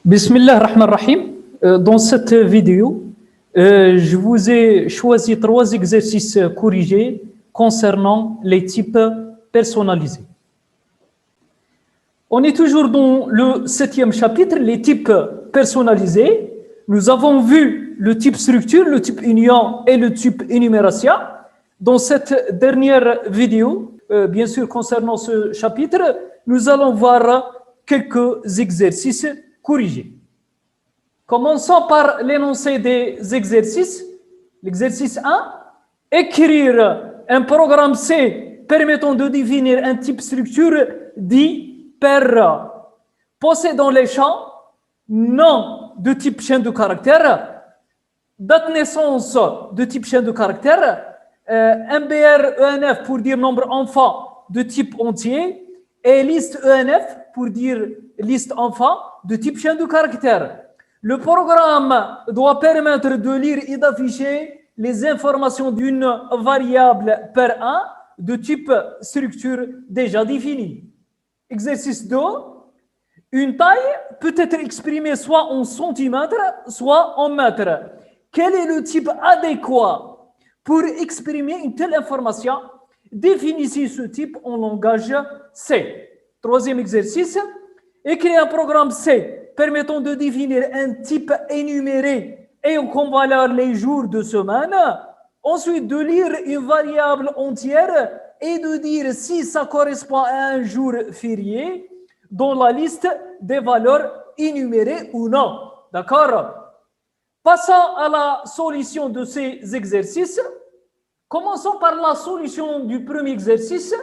Bismillah ar-Rahman ar-Rahim. Dans cette vidéo, je vous ai choisi 3 exercices corrigés concernant les types personnalisés. On est toujours dans le 7e chapitre, les types personnalisés. Nous avons vu le type structure, le type union et le type énumération. Dans cette dernière vidéo, bien sûr concernant ce chapitre, nous allons voir quelques exercices corrigés. Commençons par l'énoncé des exercices. L'exercice 1, écrire un programme C permettant de définir un type structure dit per possédant les champs nom de type chaîne de caractères, date naissance de type chaîne de caractères, MBR ENF pour dire nombre enfant de type entier et liste ENF pour dire liste enfant de type chaîne de caractères. Le programme doit permettre de lire et d'afficher les informations d'une variable per 1 de type structure déjà définie. Exercice 2. Une taille peut être exprimée soit en centimètres, soit en mètres. Quel est le type adéquat pour exprimer une telle information? Définissez ce type en langage C. 3e exercice. Écrivez un programme C permettant de définir un type énuméré ayant comme valeur les jours de semaine. Ensuite, de lire une variable entière et de dire si ça correspond à un jour férié dans la liste des valeurs énumérées ou non. D'accord? Passons à la solution de ces exercices. Commençons par la solution du premier exercice.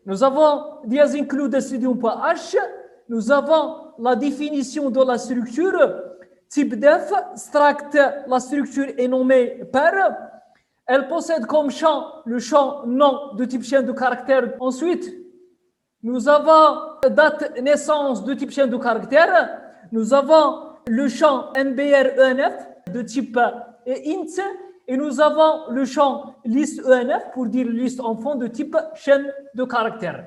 Nous avons dias include studium.h. Nous avons la définition de la structure. Type def, struct, la structure est nommée per. Elle possède comme champ le champ nom de type chaîne de caractères. Ensuite, nous avons date naissance de type chaîne de caractères. Nous avons le champ MBR ENF de type int. Et nous avons le champ liste ENF pour dire liste enfant de type chaîne de caractères.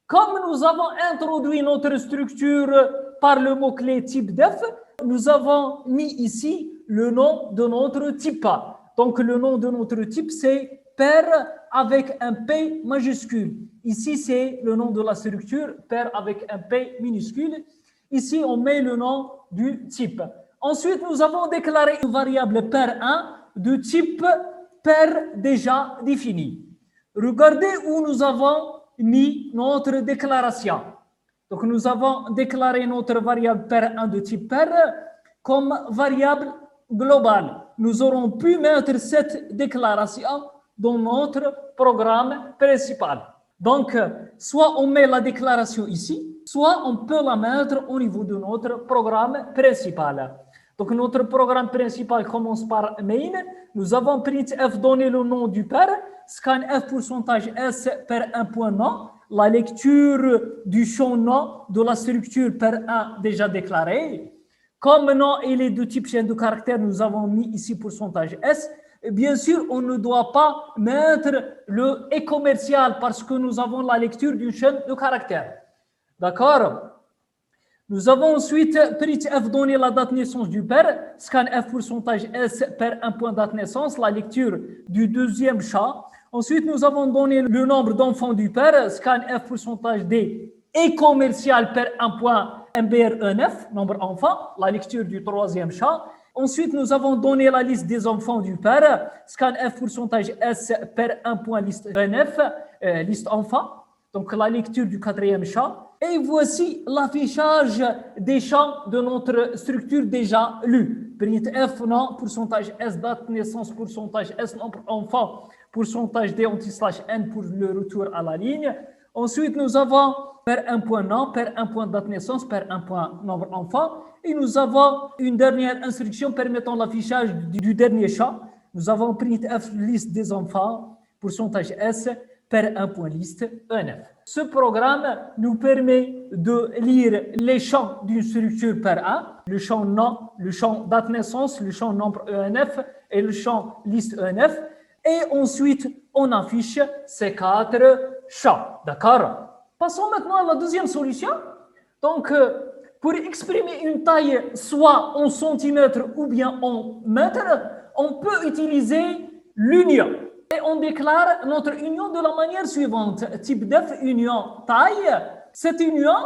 Comme nous avons introduit notre structure par le mot-clé type def, nous avons mis ici le nom de notre type. Donc le nom de notre type, c'est per avec un P majuscule. Ici, c'est le nom de la structure, per avec un P minuscule. Ici, on met le nom du type. Ensuite, nous avons déclaré une variable per1 de type per déjà défini. Regardez où nous avons mis notre déclaration. Donc, nous avons déclaré notre variable per1 de type per comme variable globale. Nous aurons pu mettre cette déclaration dans notre programme principal. Donc, soit on met la déclaration ici, soit on peut la mettre au niveau de notre programme principal. Donc, notre programme principal commence par main. Nous avons printf donné le nom du per, scanf pourcentage s per 1 point nom, la lecture du champ nom de la structure per 1 déjà déclarée. Comme nom il est de type chaîne de caractères, nous avons mis ici pourcentage s. Et bien sûr, on ne doit pas mettre le et commercial parce que nous avons la lecture d'une chaîne de caractères. D'accord? Nous avons ensuite printf donné la date naissance du père, scanf pourcentage s per 1 point date naissance, la lecture du deuxième champ. Ensuite, nous avons donné le nombre d'enfants du père, scanf pourcentage d et commercial per 1 point MBR9, nombre enfants, la lecture du troisième champ. Ensuite, nous avons donné la liste des enfants du père, scanf pourcentage s per 1 point liste ENF, liste enfants, donc la lecture du quatrième champ. Et voici l'affichage des champs de notre structure déjà lue. Printf, nom, pourcentage S, date naissance, pourcentage S, nombre enfant, pourcentage D, anti/N pour le retour à la ligne. Ensuite, nous avons per 1 point nom, per 1 point date naissance, per 1 point nombre enfant. Et nous avons une dernière instruction permettant l'affichage du dernier champ. Nous avons printf liste des enfants, pourcentage S, per 1 point liste ENF. Ce programme nous permet de lire les champs d'une structure per 1, le champ nom, le champ date naissance, le champ nombre ENF et le champ liste ENF. Et ensuite, on affiche ces 4 champs. D'accord? Passons maintenant à la deuxième solution. Donc, Pour exprimer une taille soit en centimètres ou bien en mètres, on peut utiliser l'union. Et on déclare notre union de la manière suivante. Type def, union, taille. Cette union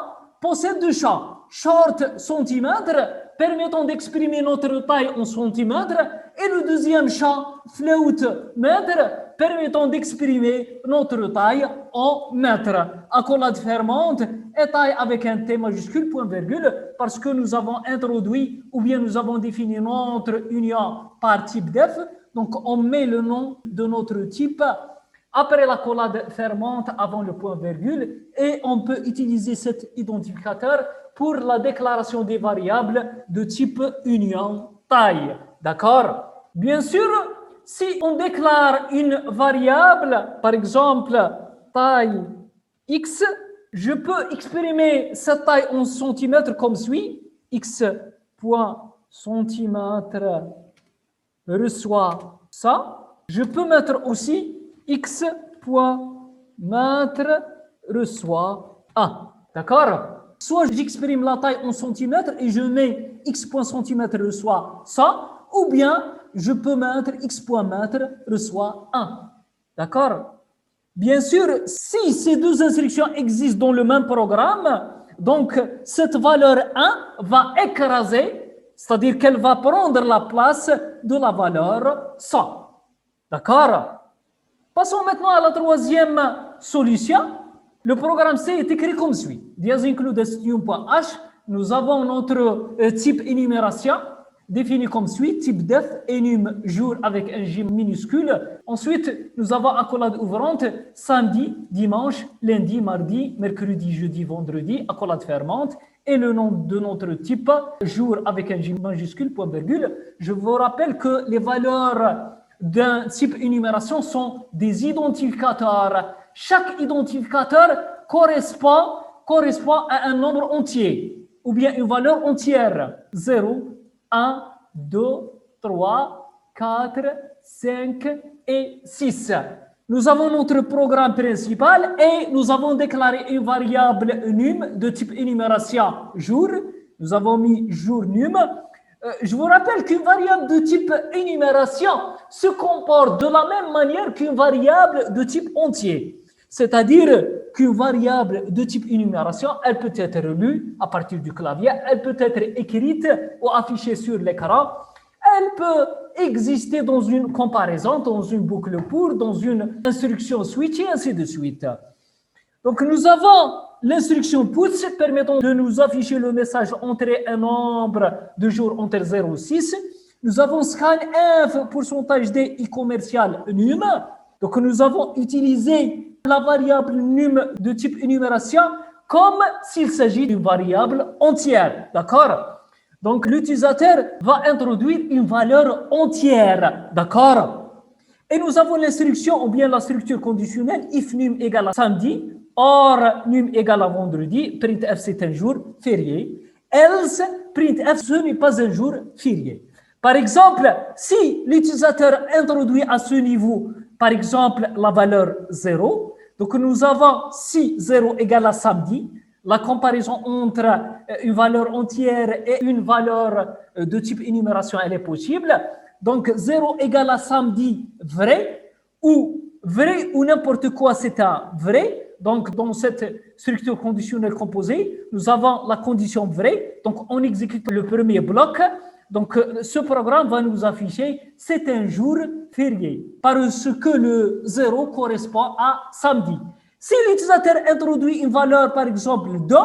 possède deux champs. Short, centimètre, permettant d'exprimer notre taille en centimètres. Et le deuxième champ, float, mètre, permettant d'exprimer notre taille en mètres. Accolade fermante et taille avec un T majuscule, point virgule, parce que nous avons introduit ou bien nous avons défini notre union par type def. Donc, on met le nom de notre type après l'accolade fermante, avant le point virgule, et on peut utiliser cet identificateur pour la déclaration des variables de type union taille. D'accord? Bien sûr, si on déclare une variable, par exemple taille x, je peux exprimer cette taille en centimètres comme suit. X point centimètre reçoit ça. Je peux mettre aussi x point mètre reçoit 1. D'accord? Soit j'exprime la taille en centimètres et je mets x point centimètre reçoit ça, ou bien je peux mettre x point mètre reçoit 1. D'accord? Bien sûr, si ces deux instructions existent dans le même programme, donc cette valeur 1 va écraser, c'est-à-dire qu'elle va prendre la place de la valeur 100. D'accord? Passons maintenant à la troisième solution. Le programme C est écrit comme suit. Dias includes string.h. Nous avons notre type énumération défini comme suit. Type def, enum, jour avec un J minuscule. Ensuite, nous avons accolade ouvrante, samedi, dimanche, lundi, mardi, mercredi, jeudi, vendredi, accolade fermante. Et le nom de notre type, jour avec un J majuscule, point virgule. Je vous rappelle que les valeurs d'un type énumération sont des identificateurs. Chaque identificateur correspond à un nombre entier ou bien une valeur entière. 0, 1, 2, 3, 4, 5 et 6. Nous avons notre programme principal et nous avons déclaré une variable num de type énumération jour. Nous avons mis jour num. Je vous rappelle qu'une variable de type énumération se comporte de la même manière qu'une variable de type entier. C'est-à-dire qu'une variable de type énumération, elle peut être lue à partir du clavier, elle peut être écrite ou affichée sur l'écran, elle peut exister dans une comparaison, dans une boucle pour, dans une instruction switch et ainsi de suite. Donc nous avons l'instruction puts permettant de nous afficher le message entrer un nombre de jours entre 0 et 6. Nous avons scanf pourcentage d i commercial num. Donc nous avons utilisé la variable num de type énumération comme s'il s'agit d'une variable entière. D'accord? Donc l'utilisateur va introduire une valeur entière. D'accord? Et nous avons l'instruction ou bien la structure conditionnelle if num égale à samedi, or num égale à vendredi, printf c'est un jour férié, else printf ce n'est pas un jour férié. Par exemple, si l'utilisateur introduit à ce niveau, par exemple, la valeur 0, donc nous avons si 0 égale à samedi, la comparaison entre une valeur entière et une valeur de type énumération, elle est possible. Donc 0 égale à samedi, vrai ou n'importe quoi, c'est un vrai. Donc dans cette structure conditionnelle composée, nous avons la condition vraie. Donc on exécute le premier bloc. Donc ce programme va nous afficher c'est un jour férié parce que le 0 correspond à samedi. Si l'utilisateur introduit une valeur, par exemple 2,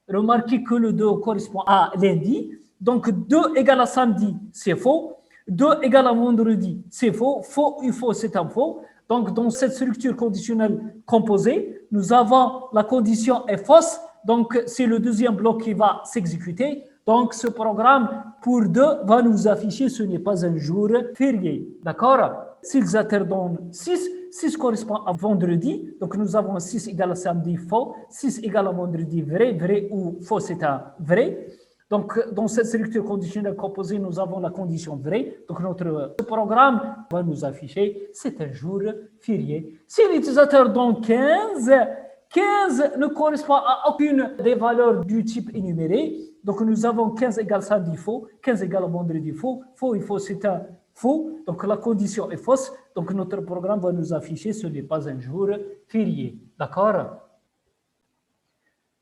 remarquez que le 2 correspond à lundi. Donc 2 égale à samedi, c'est faux. 2 égale à vendredi, c'est faux. Faux, c'est un faux. Donc dans cette structure conditionnelle composée, nous avons la condition est fausse. Donc c'est le deuxième bloc qui va s'exécuter. Donc ce programme pour 2 va nous afficher ce n'est pas un jour férié. D'accord? Si l'utilisateur donne 6 correspond à vendredi. Donc nous avons 6 égale à samedi, faux. 6 égale à vendredi, vrai ou faux, c'est un vrai. Donc dans cette structure conditionnelle composée, nous avons la condition vraie. Donc notre programme va nous afficher c'est un jour férié. Si l'utilisateur donne 15 ne correspond à aucune des valeurs du type énuméré. Donc, nous avons 15 égale samedi faux, 15 égale vendredi faux. Faux et faux, c'est un faux. Donc, la condition est fausse. Donc, notre programme va nous afficher ce n'est pas un jour férié. D'accord?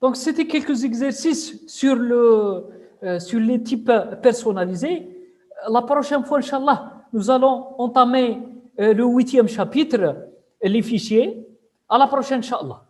Donc, c'était quelques exercices sur les types personnalisés. La prochaine fois, Inch'Allah, nous allons entamer le 8e chapitre, les fichiers. À la prochaine, Inch'Allah.